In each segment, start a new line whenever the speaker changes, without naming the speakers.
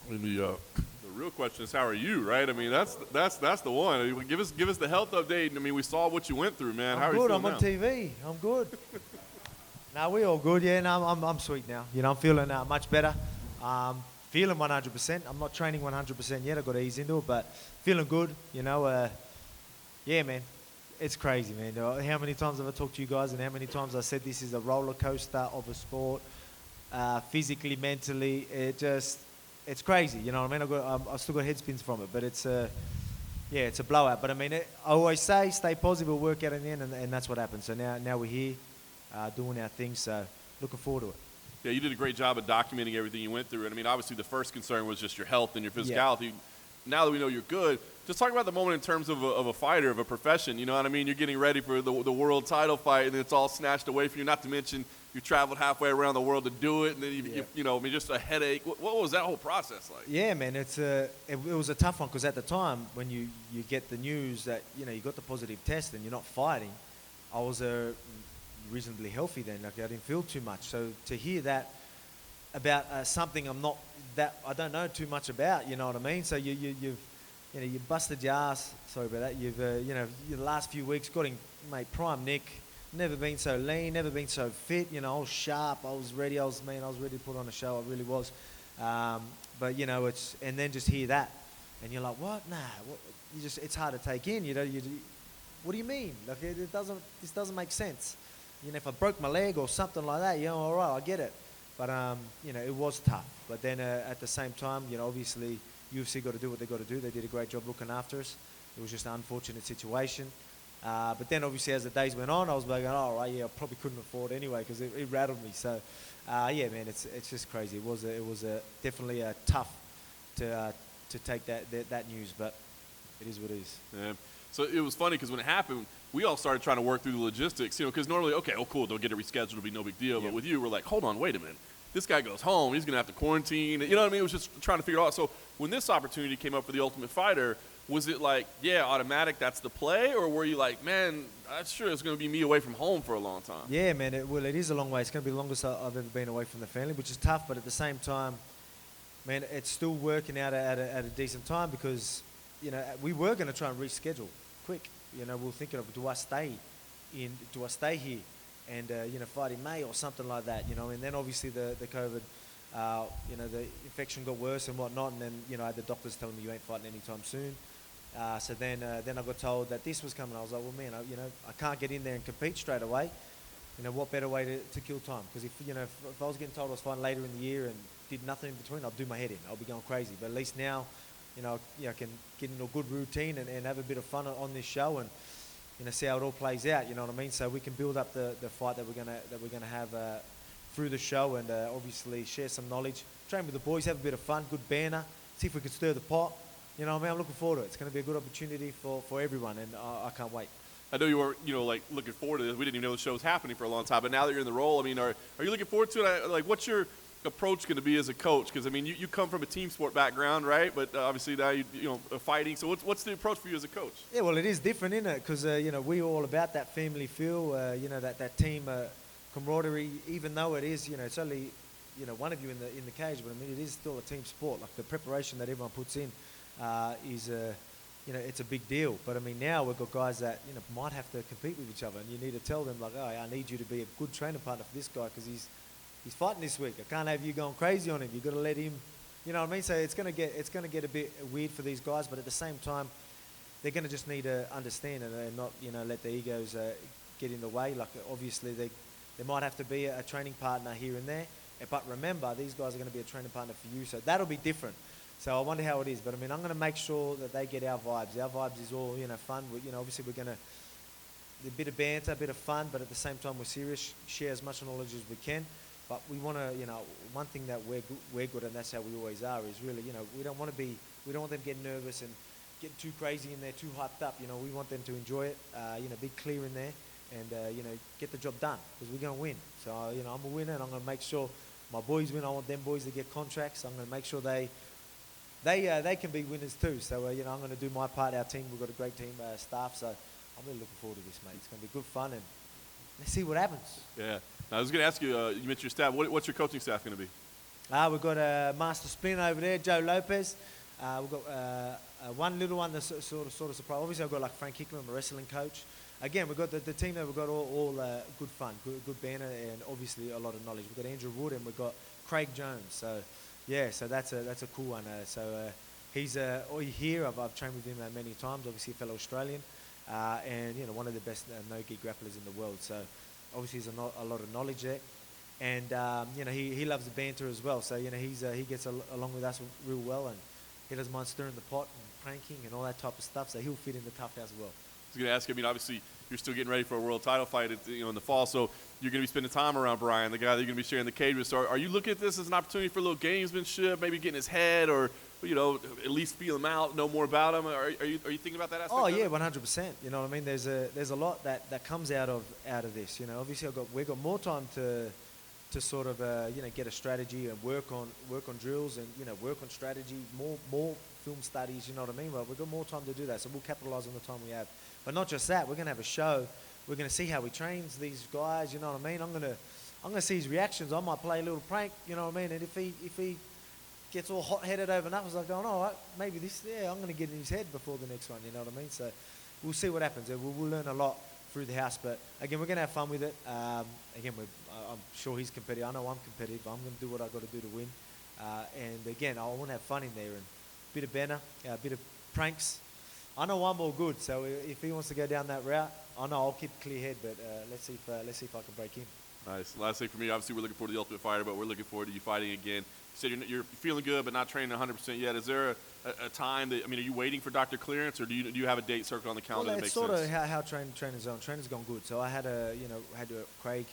I mean, the real question is, how are you, right? I mean, that's the one. I mean, give us the health update. I mean, we saw what you went through, man. How
I'm
are you
good.
feeling
I'm on
now?
TV. I'm good. No, we all good. Yeah, no, I'm sweet now. You know, I'm feeling much better. Feeling 100%. I'm not training 100% yet. I've got to ease into it, but feeling good. You know, yeah, man. It's crazy, man. How many times have I talked to you guys, and how many times I said this is a roller coaster of a sport, physically, mentally. It's crazy. You know what I mean? I've still got head spins from it, but it's yeah, it's a blowout. But I mean, I always say, stay positive, we'll work out in the end, and that's what happened. So now we're here, doing our thing. So looking forward to it.
Yeah, you did a great job of documenting everything you went through. And I mean, obviously, the first concern was just your health and your physicality. Now that we know you're good, just talk about the moment in terms of a fighter, of a profession. You know what I mean? You're getting ready for the world title fight, and it's all snatched away from you. Not to mention you traveled halfway around the world to do it, and then you know, I mean, just a headache. What was that whole process like?
Yeah, man, it was a tough one because at the time when you get the news that you got the positive test and you're not fighting, I was reasonably healthy then. Like I didn't feel too much. So to hear that about something I don't know too much about, you know what I mean? So you've busted your ass. Sorry about that. You've the last few weeks got in, mate, prime Nick. Never been so lean, never been so fit. You know, I was sharp. I was ready. I was ready to put on a show. I really was. But it's and then just hear that, and you're like, what? Nah. What? It's hard to take in. What do you mean? Like this doesn't make sense. If I broke my leg or something like that, all right, I get it. But it was tough. But then at the same time, obviously UFC got to do what they got to do. They did a great job looking after us. It was just an unfortunate situation. But then obviously as the days went on, I was like, oh, right, yeah, I probably couldn't afford it anyway because it rattled me. So yeah, man, it's just crazy. It was definitely tough to take that news, but it is what it is.
Yeah. So it was funny because when it happened, we all started trying to work through the logistics, because normally, okay, oh, cool, they'll get it rescheduled, it'll be no big deal. But with you, we're like, hold on, wait a minute. This guy goes home, he's going to have to quarantine. You know what I mean? It was just trying to figure it out. So when this opportunity came up for the Ultimate Fighter, was it like, yeah, automatic, that's the play? Or were you like, man, I'm sure it's going to be me away from home for a long time?
Yeah, man, it is a long way. It's going to be the longest I've ever been away from the family, which is tough. But at the same time, man, it's still working out at a decent time because, we were going to try and reschedule quick. We're thinking of, do I stay here and, fight in May or something like that, and then obviously the COVID, the infection got worse and whatnot, and then, I had the doctors telling me you ain't fighting anytime soon. So then I got told that this was coming. I was like, well, man, I can't get in there and compete straight away. What better way to kill time? Because if I was getting told I was fighting later in the year and did nothing in between, I'd do my head in. I'll be going crazy. But at least now, I can get into a good routine and have a bit of fun on this show and, see how it all plays out. You know what I mean? So we can build up the fight that we're gonna have through the show and obviously share some knowledge, train with the boys, have a bit of fun, good banner, see if we can stir the pot. You know what I mean? I'm looking forward to it. It's going to be a good opportunity for everyone, and I can't wait.
I know you were, like looking forward to this. We didn't even know the show was happening for a long time, but now that you're in the role, I mean, are you looking forward to it? Like, what's your approach going to be as a coach? Because I mean, you come from a team sport background, right? But obviously now you fighting. So what's the approach for you as a coach?
Yeah, well, it is different, isn't it? Because we're all about that family feel. That team camaraderie. Even though it is, it's only one of you in the cage, but I mean, it is still a team sport. Like the preparation that everyone puts in. Is it's a big deal. But I mean, now we've got guys that might have to compete with each other, and you need to tell them like, oh, I need you to be a good training partner for this guy because he's fighting this week. I can't have you going crazy on him. You've got to let him. You know what I mean? So it's gonna get a bit weird for these guys, but at the same time, they're gonna just need to understand and not let the egos get in the way. Like obviously they might have to be a training partner here and there, but remember these guys are going to be a training partner for you, so that'll be different. So I wonder how it is, but I mean, I'm going to make sure that they get our vibes. Our vibes is all, fun. Obviously we're going to, a bit of banter, a bit of fun, but at the same time we're serious, share as much knowledge as we can. But we want to, one thing that we're good at, and that's how we always are, is really, we don't want them to get nervous and get too crazy in there, too hyped up. We want them to enjoy it, be clear in there and, get the job done because we're going to win. So, I'm a winner and I'm going to make sure my boys win. I want them boys to get contracts. I'm going to make sure they can be winners too. So, I'm going to do my part. Our team, we've got a great team staff. So I'm really looking forward to this, mate. It's going to be good fun and let's see what happens.
Yeah. Now, I was going to ask you, you mentioned your staff. What's your coaching staff going to be?
We've got a master spin over there, Joe Lopez. We've got one little one that's sort of surprised. Obviously, I've got like Frank Hickman, my wrestling coach. Again, we've got the team there. We've got all good fun, good banner, and obviously a lot of knowledge. We've got Andrew Wood and we've got Craig Jones. So, yeah, so that's a cool one. He's here. I've trained with him many times. Obviously, a fellow Australian, and one of the best no-gi grapplers in the world. So, obviously, there's a lot of knowledge there. And he loves the banter as well. So he gets along with us real well, and he doesn't mind stirring the pot and pranking and all that type of stuff. So he'll fit in the tough house as well.
I was going to ask you, I mean, obviously you're still getting ready for a world title fight in the fall, so you're going to be spending time around Brian, the guy that you're going to be sharing the cage with. So are you looking at this as an opportunity for a little gamesmanship, maybe getting his head, or at least feel him out, know more about him? Are you thinking about that aspect?
Oh yeah, 100%. You know what I mean? There's a lot that comes out of this. Obviously we've got more time to sort of get a strategy and work on drills and work on strategy, more film studies. You know what I mean? Well, we've got more time to do that, so we'll capitalize on the time we have. But not just that, we're gonna have a show. We're gonna see how he trains these guys. You know what I mean? I'm gonna see his reactions. I might play a little prank. You know what I mean? And if he gets all hot-headed over nothing, it's like going, all right, maybe I'm gonna get in his head before the next one. You know what I mean? So we'll see what happens. We'll learn a lot through the house, but again, we're gonna have fun with it. I'm sure he's competitive. I know I'm competitive. I'm gonna do what I got to do to win. And again, I want to have fun in there and a bit of banner, a bit of pranks. I know I'm all good, so if he wants to go down that route, I know I'll keep a clear head. But let's see if I can break in.
Nice. Last thing for me, obviously we're looking forward to the Ultimate Fighter, but we're looking forward to you fighting again. You said you're feeling good, but not training 100% yet. Is there a time that, are you waiting for doctor clearance, or do you have a date circled on the calendar that makes sense?
It's sort of how training's gone. Training's gone good. So I had Craig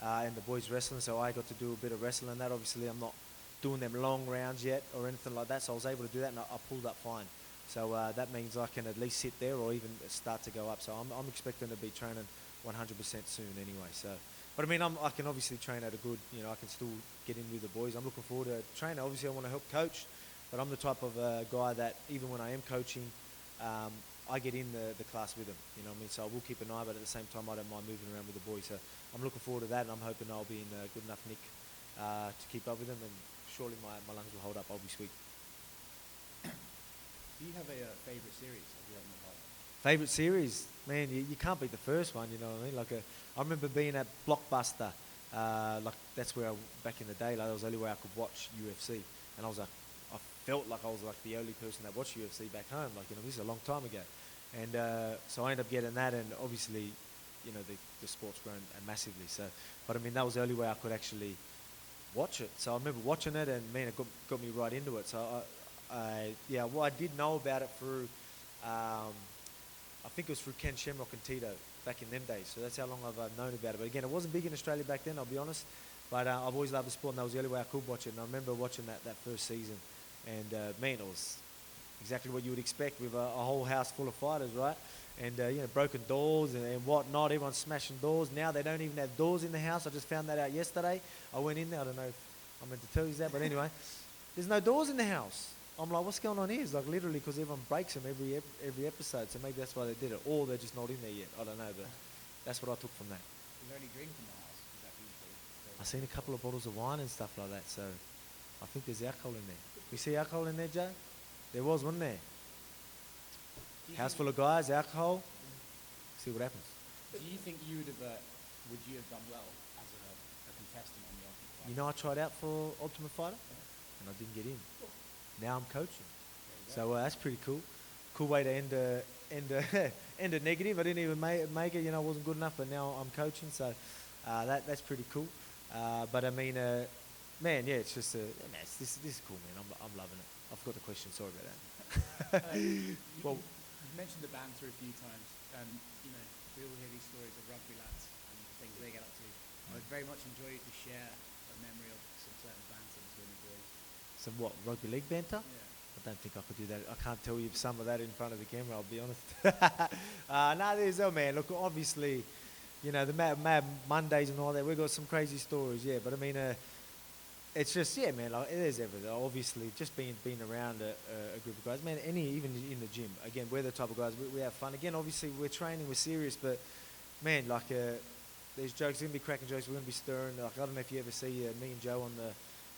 and the boys wrestling, so I got to do a bit of wrestling. That obviously I'm not doing them long rounds yet or anything like that, so I was able to do that, and I pulled up fine. So that means I can at least sit there or even start to go up. So I'm expecting to be training 100% soon anyway. So, but I can obviously train at a good, I can still get in with the boys. I'm looking forward to training. Obviously I want to help coach, but I'm the type of guy that even when I am coaching, I get in the class with them. You know what I mean? So I will keep an eye, but at the same time I don't mind moving around with the boys. So I'm looking forward to that, and I'm hoping I'll be in good enough nick to keep up with them, and surely my lungs will hold up. I'll be sweet.
Do you have a favourite series of your own fight?
Favourite series? Man, you can't beat the first one, you know what I mean? I remember being at Blockbuster, that's where back in the day, that was the only way I could watch UFC. And I felt like I was like the only person that watched UFC back home. This is a long time ago. And so I ended up getting that, and obviously, the sport's grown massively. So, but that was the only way I could actually watch it. So I remember watching it, and man, it got me right into it. So I did know about it through, I think it was through Ken Shamrock and Tito back in them days. So that's how long I've known about it. But again, it wasn't big in Australia back then, I'll be honest. But I've always loved the sport, and that was the only way I could watch it. And I remember watching that first season, and man, it was exactly what you would expect with a whole house full of fighters, right? And broken doors and whatnot. Everyone's smashing doors. Now they don't even have doors in the house. I just found that out yesterday. I went in there. I don't know if I meant to tell you that, but anyway, there's no doors in the house. I'm like, what's going on here? It's like literally because everyone breaks them every episode. So maybe that's why they did it, or they're just not in there yet. I don't know, but that's what I took from that.
Is there any drink in the house? Is that usually?
I seen a couple of bottles of wine and stuff like that. So I think there's alcohol in there. You see alcohol in there, Joe? There was one there. House full of guys, alcohol. See what happens.
Do you think would you have done well as a contestant on the Ultimate Fighter?
I tried out for Ultimate Fighter, and I didn't get in. Now I'm coaching, so that's pretty cool. Cool way to end a negative. I didn't even make it. I wasn't good enough, but now I'm coaching, so that's pretty cool. But man, yeah, it's just this is cool, man. I'm loving it. I forgot the question. Sorry about that.
Well, you've mentioned the banter a few times, and we all hear these stories of rugby lads and the things they get up to. I would very much enjoy you to share a memory of some certain banter between the boys.
Some what, rugby league banter?
Yeah.
I don't think I could do that. I can't tell you some of that in front of the camera, I'll be honest. Man. Look, obviously, the Mad Mondays and all that, we've got some crazy stories, yeah. But it's just, yeah, man, it is everything. Obviously, just being around a group of guys, man, even in the gym. Again, we're the type of guys, we have fun. Again, obviously, we're training, we're serious, but, man, there's jokes, there's going to be cracking jokes, we're going to be stirring. I don't know if you ever see me and Joe on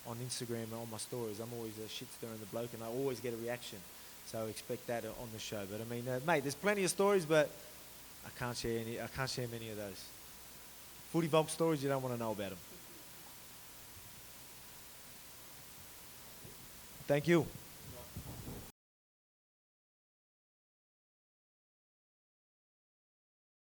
on Instagram and on my stories. I'm always shit stirring the bloke, and I always get a reaction. So expect that on the show. But I mean, mate, there's plenty of stories, but I can't share any. I can't share many of those. Footy Volk stories, you don't want to know about them. Thank you.